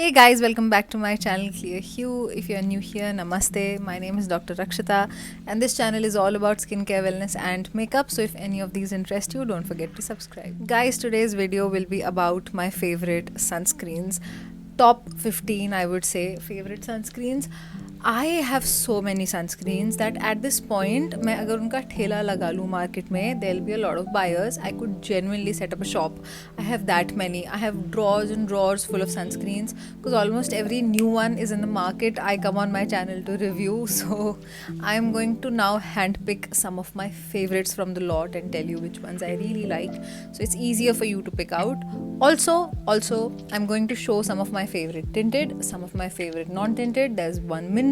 Hey guys, welcome back to my channel ClearHue. If you're new here, namaste. My name is Dr.Rakshita and this channel is all about skincare, wellness and makeup. So if any of these interest you, don't forget to subscribe. Guys, today's video will be about my favorite sunscreens. Top 15 I would say favorite sunscreens. I have so many sunscreens that at this point मैं अगर उनका ठेला लगा लूँ market में, there'll be a lot of buyers. I could genuinely set up a shop. I have that many. I have drawers and drawers full of sunscreens because almost every new one is in the market. I come on my channel to review, so I'm going to now handpick some of my favorites from the lot and tell you which ones I really like, so it's easier for you to pick out. Also I'm going to show some of my favorite tinted, some of my favorite non-tinted. There's one mineral.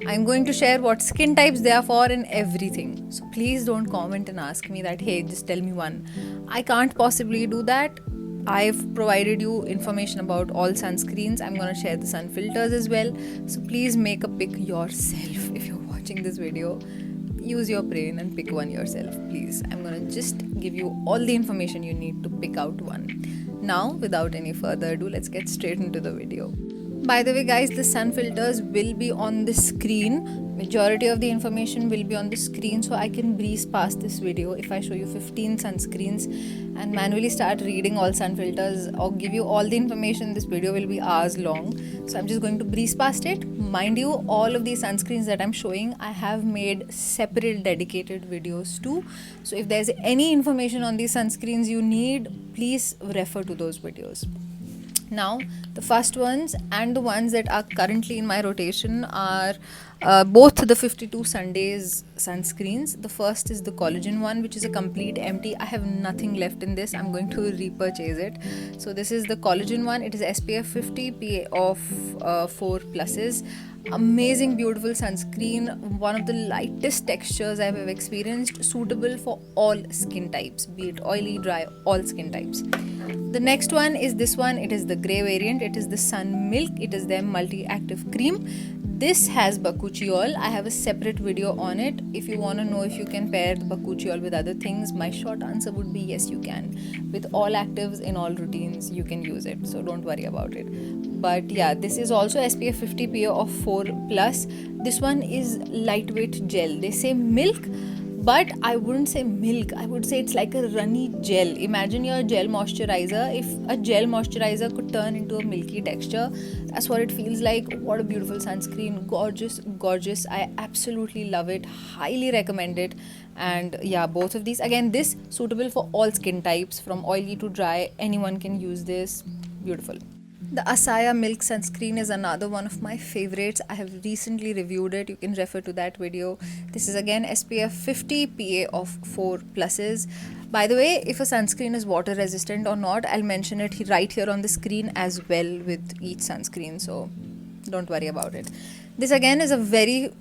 I'm going to share what skin types they are for and everything. So please don't comment and ask me that, hey, just tell me one. I can't possibly do that. I've provided you information about all sunscreens. I'm going to share the sun filters as well. So please make a pick yourself. If you're watching this video, use your brain and pick one yourself, please. I'm going to just give you all the information you need to pick out one. Now, without any further ado, let's get straight into the video. By the way guys, the sun filters will be on the screen. Majority of the information will be on the screen, so I can breeze past this video if I show you 15 sunscreens and manually start reading all sun filters or give you all the information. This video will be hours long, so I'm just going to breeze past it. Mind you, all of these sunscreens that I'm showing, I have made separate dedicated videos too. So if there's any information on these sunscreens you need, please refer to those videos. Now, the first ones and the ones that are currently in my rotation are both the 52 sundaze sunscreens. The first is the collagen one, which is a complete empty. I have nothing left in this. I'm going to repurchase it. So this is the collagen one. It is SPF 50 PA of 4 pluses. Amazing, beautiful sunscreen. One of the lightest textures I've ever experienced. Suitable for all skin types, be it oily, dry, all skin types. The next one is this one. It is the grey variant. It is the Sun Milk. It is their multi-active cream. This has bakuchiol. I have a separate video on it. If you want to know if you can pair the bakuchiol with other things, my short answer would be yes, you can. With all actives in all routines, you can use it. So don't worry about it. But yeah, this is also SPF 50 PA of 4 plus. This one is lightweight gel. They say milk, but I wouldn't say milk. I would say it's like a runny gel. Imagine your gel moisturizer. If a gel moisturizer could turn into a milky texture, that's what it feels like. What a beautiful sunscreen. Gorgeous, gorgeous. I absolutely love it. Highly recommend it. And yeah, both of these. Again, this suitable for all skin types, from oily to dry. Anyone can use this. Beautiful. The Asaya Milk Sunscreen is another one of my favorites. I have recently reviewed it. You can refer to that video. This is again SPF 50 PA of 4 pluses. By the way, if a sunscreen is water resistant or not, I'll mention it right here on the screen as well with each sunscreen. So don't worry about it. This again is a very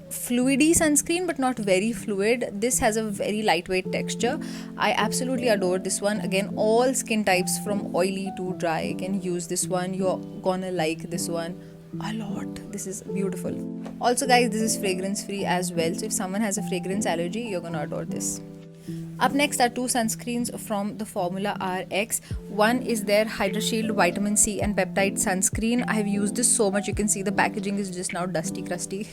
fluidy sunscreen, but not very fluid. This has a very lightweight texture. I absolutely adore this one. Again, all skin types from oily to dry can use this one. You're gonna like this one a lot. This is beautiful. Also guys, this is fragrance free as well, so if someone has a fragrance allergy, you're gonna adore this. Up next are two sunscreens from the formulaRX. One is their hydrasheild vitamin C and peptide sunscreen. I have used this so much. You can see the packaging is just now dusty, crusty.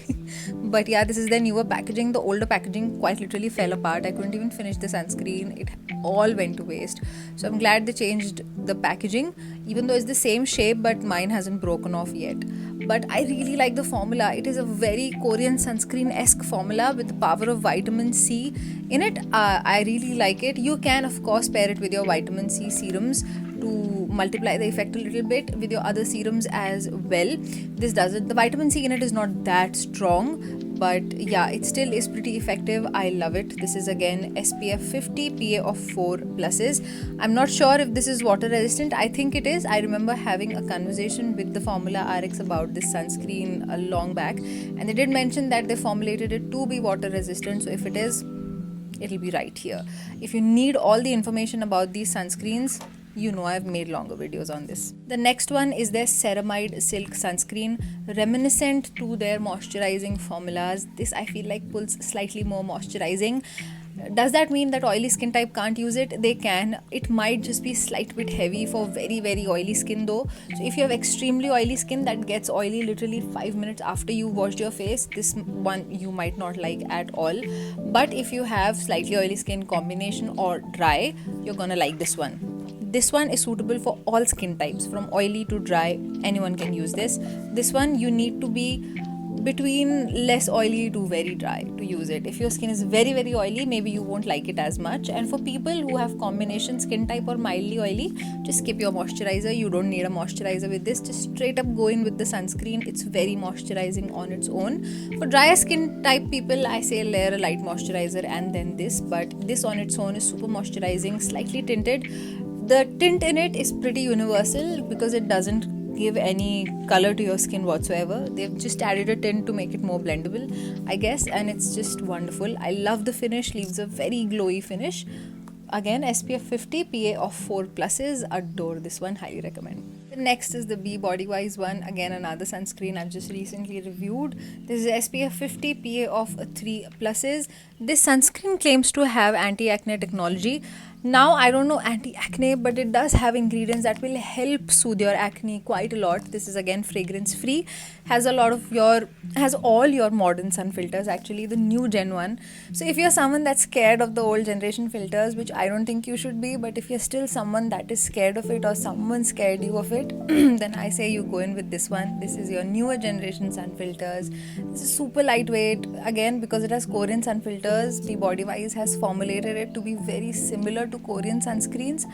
But yeah, this is their newer packaging. The older packaging quite literally fell apart. I couldn't even finish the sunscreen. It all went to waste. So I'm glad they changed the packaging, even though it's the same shape, but mine hasn't broken off yet. But I really like the formula. It is a very Korean sunscreen-esque formula with the power of vitamin C in it. I really like it. You can of course pair it with your vitamin C serums to multiply the effect a little bit with your other serums as well. This does it. The vitamin C in it is not that strong, but yeah, it still is pretty effective. I love it. This is again SPF 50 PA of 4 pluses. I'm not sure if this is water resistant. I think it is. I remember having a conversation with the formulaRX about this sunscreen a long back, and they did mention that they formulated it to be water resistant. So if it is, it'll be right here. If you need all the information about these sunscreens, you know I've made longer videos on this. The next one is their ceramide silk sunscreen, reminiscent to their moisturizing formulas. This I feel like pulls slightly more moisturizing. Does that mean that oily skin type can't use it? They can. It might just be slight bit heavy for very very oily skin though. So if you have extremely oily skin that gets oily literally 5 minutes after you washed your face, this one you might not like at all. But if you have slightly oily skin, combination or dry, you're gonna like this one. This one is suitable for all skin types, from oily to dry. Anyone can use this. This one you need to be between less oily to very dry to use it. If your skin is very very oily, maybe you won't like it as much. And for people who have combination skin type or mildly oily, just skip your moisturizer. You don't need a moisturizer with this. Just straight up go in with the sunscreen. It's very moisturizing on its own. For drier skin type people, I say layer a light moisturizer and then this, but this on its own is super moisturizing, slightly tinted. The tint in it is pretty universal because it doesn't give any color to your skin whatsoever. They've just added a tint to make it more blendable, I guess, and it's just wonderful. I love the finish, leaves a very glowy finish. Again, SPF 50, PA of 4 pluses. Adore this one, highly recommend. The next is the Be Body Wise one. Again, another sunscreen I've just recently reviewed. This is SPF 50, PA of 3 pluses. This sunscreen claims to have anti-acne technology. Now, I don't know anti-acne, but it does have ingredients that will help soothe your acne quite a lot. This is again fragrance free, has all your modern sun filters, actually the new gen one. So if you're someone that's scared of the old generation filters, which I don't think you should be, but if you're still someone that is scared of it or someone scared you of it, then I say you go in with this one. This is your newer generation sun filters. This is super lightweight. Again, because it has Korean sun filters, Be Body Wise has formulated it to be very similar to Korean sunscreens.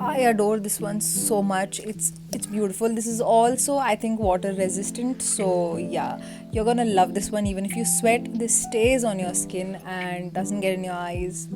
I adore this one so much. It's beautiful. This is also, I think, water resistant, so yeah, you're gonna love this one. Even if you sweat, this stays on your skin and doesn't get in your eyes.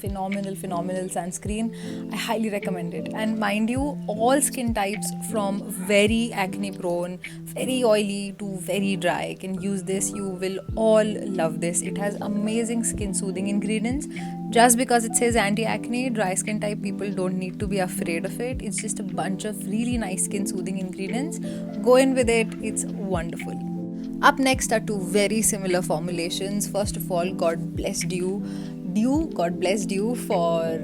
Phenomenal sunscreen. I highly recommend it. And mind you, all skin types from very acne prone, very oily to very dry can use this. You will all love this. It has amazing skin soothing ingredients. Just because it says anti-acne, dry skin type people don't need to be afraid of it. It's just a bunch of really nice skin soothing ingredients. Go in with it. It's wonderful. Up next are two very similar formulations. First of all, God bless Dew for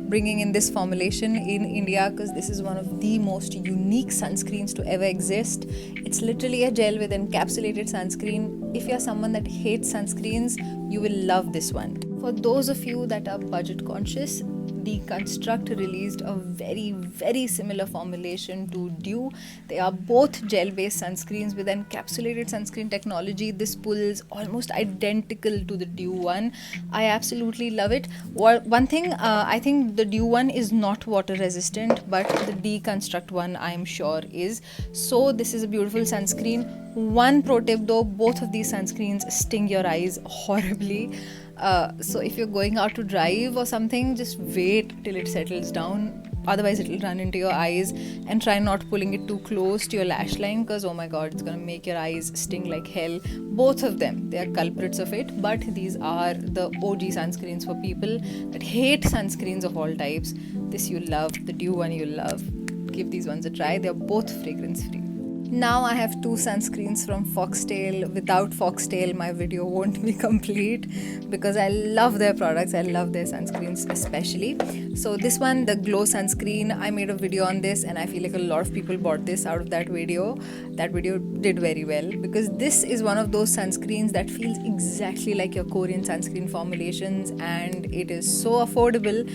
bringing in this formulation in India, because this is one of the most unique sunscreens to ever exist. It's literally a gel with encapsulated sunscreen. If you're someone that hates sunscreens, you will love this one. For those of you that are budget conscious, Deconstruct released a very very similar formulation to Dew. They are both gel-based sunscreens with encapsulated sunscreen technology. This pulls almost identical to the Dew one. I absolutely love it. One thing, I think the Dew one is not water resistant, but the Deconstruct one I am sure is. So this is a beautiful sunscreen. One pro tip though, both of these sunscreens sting your eyes horribly. So if you're going out to drive or something, just wait till it settles down. Otherwise it'll run into your eyes, and try not pulling it too close to your lash line, because oh my god, it's gonna make your eyes sting like hell. Both of them, they are culprits of it. But these are the OG sunscreens for people that hate sunscreens of all types. This you'll love, the Dew one you'll love. Give these ones a try. They're both fragrance free. Now I have two sunscreens from Foxtale. Without Foxtale, my video won't be complete, because I love their products. I love their sunscreens especially. So this one, the Glow sunscreen, I made a video on this, and I feel like a lot of people bought this out of that video. That video did very well, because this is one of those sunscreens that feels exactly like your Korean sunscreen formulations, and it is so affordable.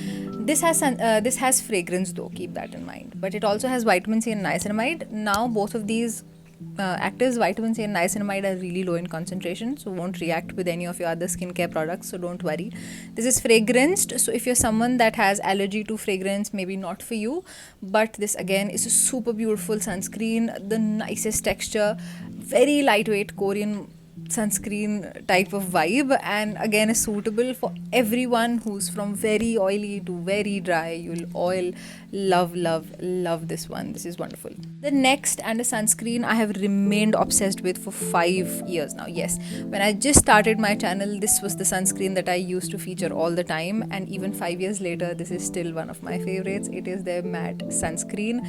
This has fragrance though, keep that in mind. But it also has vitamin C and niacinamide. Now both of these actives, vitamin C and niacinamide, are really low in concentration, so won't react with any of your other skincare products, so don't worry. This is fragranced, so if you're someone that has allergy to fragrance, maybe not for you. But this again is a super beautiful sunscreen, the nicest texture, very lightweight Korean sunscreen type of vibe, and again is suitable for everyone who's from very oily to very dry. You'll all love this one. This is wonderful. The next, and a sunscreen I have remained obsessed with for 5 years now. Yes, when I just started my channel, this was the sunscreen that I used to feature all the time, and even 5 years later, this is still one of my favorites. It is their matte sunscreen.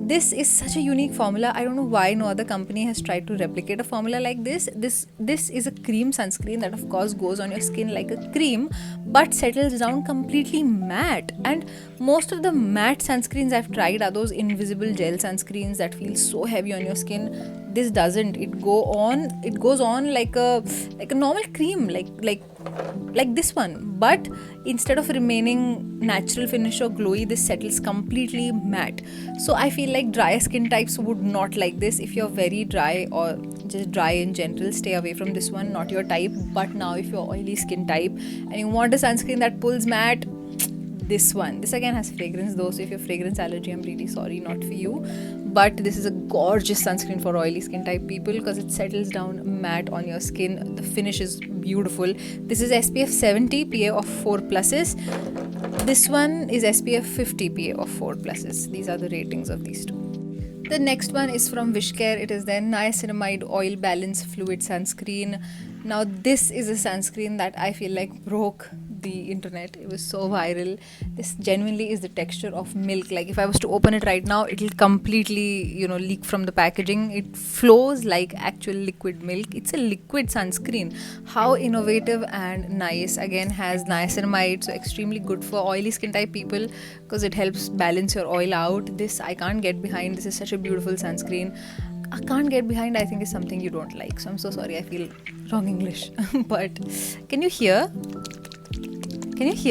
This is such a unique formula. I don't know why no other company has tried to replicate a formula like this. This this is a cream sunscreen that of course goes on your skin like a cream but settles down completely matte. And most of the matte sunscreens I've tried are those invisible gel sunscreens that feel so heavy on your skin. This doesn't. It goes on like a normal cream, like this one, but instead of remaining natural finish or glowy, this settles completely matte. So I feel like dry skin types would not like this. If you're very dry or just dry in general, stay away from this one, not your type. But now if you're oily skin type and you want a sunscreen that pulls matte, this one. This again has fragrance though, so if you have fragrance allergy, I'm really sorry, not for you. But this is a gorgeous sunscreen for oily skin type people because it settles down matte on your skin. The finish is beautiful. This is SPF 70 PA of 4 pluses. This one is SPF 50 PA of 4 pluses. These are the ratings of these two. The next one is from Wishcare. It is their niacinamide oil balance fluid sunscreen. Now this is a sunscreen that I feel like broke the internet. It was so viral. This genuinely is the texture of milk. Like if I was to open it right now, it'll completely, leak from the packaging. It flows like actual liquid milk. It's a liquid sunscreen. How innovative and nice. Again, has niacinamide, so extremely good for oily skin type people because it helps balance your oil out. This I can't get behind. This is such a beautiful sunscreen. I can't get behind, I think, is something you don't like. So I'm so sorry, I feel wrong English. But can you hear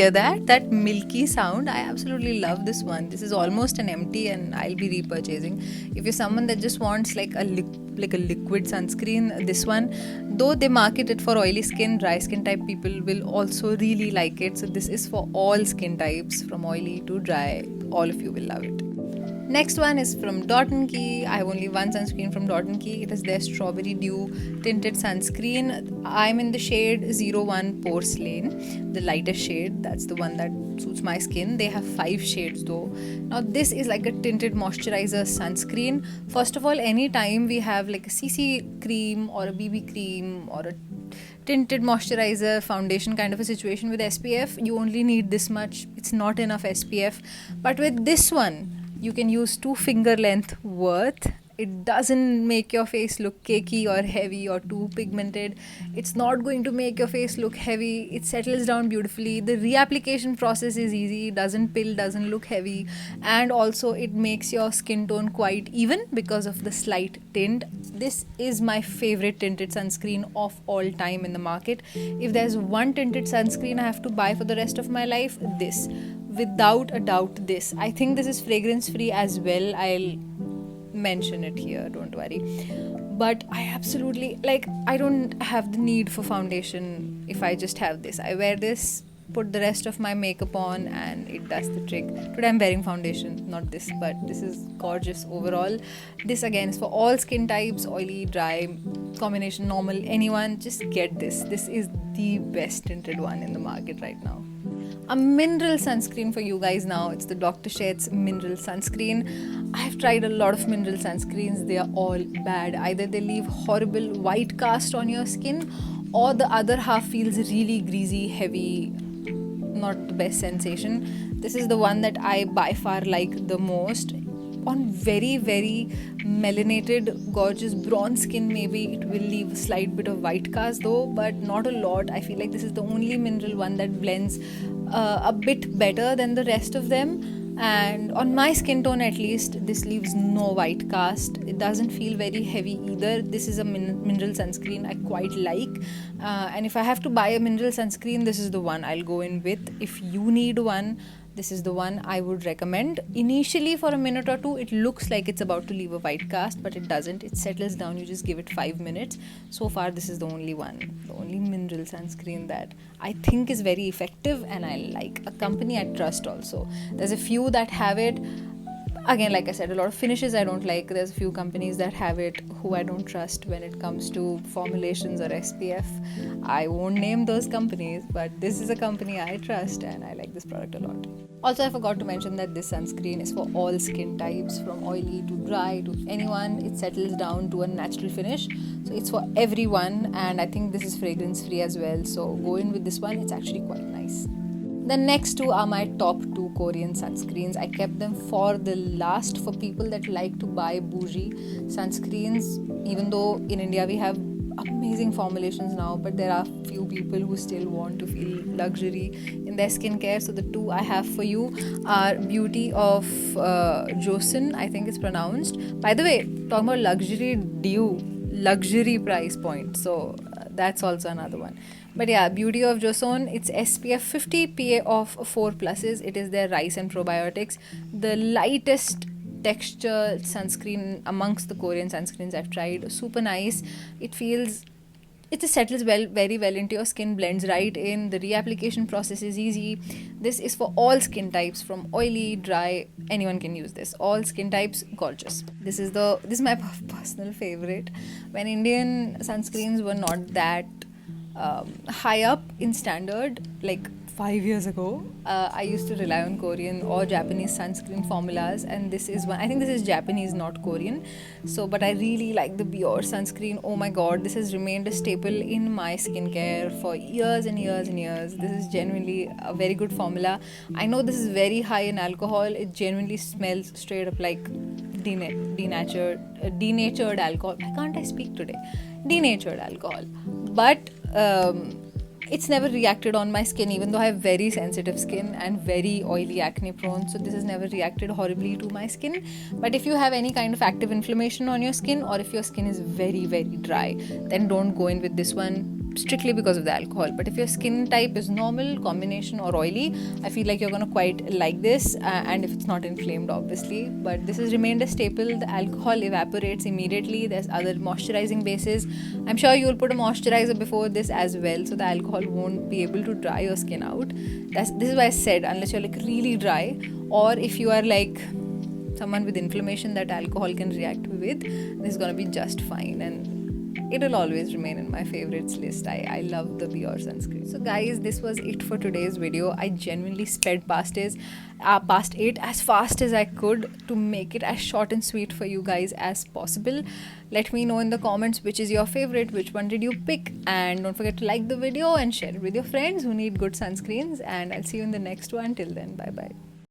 that milky sound? I absolutely love this one. This is almost an empty and I'll be repurchasing. If you're someone that just wants like a liquid sunscreen, this one, though they market it for oily skin, dry skin type people will also really like it. So this is for all skin types, from oily to dry. All of you will love it. Next one is from Dot.ClearHue. I have only one sunscreen from Dot.ClearHue. It is their Strawberry Dew tinted sunscreen. I'm in the shade 01 Porcelain, the lightest shade. That's the one that suits my skin. They have 5 shades though. Now this is like a tinted moisturizer sunscreen. First of all, anytime we have like a CC cream or a BB cream or a tinted moisturizer foundation kind of a situation with SPF, you only need this much. It's not enough SPF. But with this one, you can use 2 finger length worth. It doesn't make your face look cakey or heavy or too pigmented. It's not going to make your face look heavy. It settles down beautifully. The reapplication process is easy. It doesn't pill, doesn't look heavy. And also it makes your skin tone quite even because of the slight tint. This is my favorite tinted sunscreen of all time in the market. If there's one tinted sunscreen I have to buy for the rest of my life, this. Without a doubt, this. I think this is fragrance free as well. I'll mention it here, don't worry. But I absolutely I don't have the need for foundation if I just have this. I wear this, put the rest of my makeup on, and it does the trick. Today I'm wearing foundation, not this, but this is gorgeous overall. This again is for all skin types, oily, dry, combination, normal, anyone. Just get this. This is the best tinted one in the market right now. A mineral sunscreen for you guys now. It's the Dr. Sheth's mineral sunscreen. I've tried a lot of mineral sunscreens. They are all bad. Either they leave horrible white cast on your skin, or the other half feels really greasy, heavy, not the best sensation. This is the one that I by far like the most. On very, very melanated, gorgeous bronze skin, maybe it will leave a slight bit of white cast though, but not a lot. I feel like this is the only mineral one that blends a bit better than the rest of them. And on my skin tone at least, this leaves no white cast. It doesn't feel very heavy either. This is a mineral sunscreen I quite like. And if I have to buy a mineral sunscreen, this is the one I'll go in with. If you need one, this is the one I would recommend. Initially, for a minute or two, it looks like it's about to leave a white cast, but it doesn't. It settles down. You just give it 5 minutes. So far, this is the only one, the only mineral sunscreen that I think is very effective and I like. A company I trust also. There's a few that have it. Again, like I said, a lot of finishes I don't like. There's a few companies that have it who I don't trust when it comes to formulations or SPF. I won't name those companies, but this is a company I trust and I like this product a lot. Also, I forgot to mention that this sunscreen is for all skin types, from oily to dry to anyone. It settles down to a natural finish. So it's for everyone, and I think this is fragrance free as well. So go in with this one. It's actually quite nice. The next two are my top 2 Korean sunscreens. I kept them for the last for people that like to buy bougie sunscreens. Even though in India we have amazing formulations now, but there are few people who still want to feel luxury in their skincare. So the two I have for you are Beauty of Joseon, I think it's pronounced. By the way, talking about luxury price point, so that's also another one. But yeah, Beauty of Joseon, it's SPF 50, PA of 4 pluses. It is their rice and probiotics, the lightest texture sunscreen amongst the Korean sunscreens I've tried. Super nice. It just settles very well into your skin, blends right in. The reapplication process is easy. This is for all skin types, from oily, dry, anyone can use this. All skin types, gorgeous. This is my personal favorite. When Indian sunscreens were not that high up in standard, like 5 years ago, I used to rely on Korean or Japanese sunscreen formulas, and this is one. I think this is Japanese, not Korean. So, but I really like the Biore sunscreen. Oh my god, this has remained a staple in my skincare for years and years and years. This is genuinely a very good formula. I know this is very high in alcohol. It genuinely smells straight up like denatured alcohol. Why can't I speak today? Denatured alcohol. But it's never reacted on my skin, even though I have very sensitive skin and very oily, acne prone. So this has never reacted horribly to my skin. But if you have any kind of active inflammation on your skin, or if your skin is very dry, then don't go in with this one strictly because of the alcohol. But if your skin type is normal, combination, or oily, I feel like you're gonna quite like this, and if it's not inflamed, obviously. But this has remained a staple. The alcohol evaporates immediately. There's other moisturizing bases. I'm sure you'll put a moisturizer before this as well, so the alcohol won't be able to dry your skin out. This is why I said, unless you're like really dry, or if you are like someone with inflammation that alcohol can react with, this is gonna be just fine, and it'll always remain in my favorites list. I love the Biore sunscreen. So guys, this was it for today's video. I genuinely sped past it as fast as I could to make it as short and sweet for you guys as possible. Let me know in the comments which is your favorite, which one did you pick, and don't forget to like the video and share it with your friends who need good sunscreens, and I'll see you in the next one. Till then, bye bye.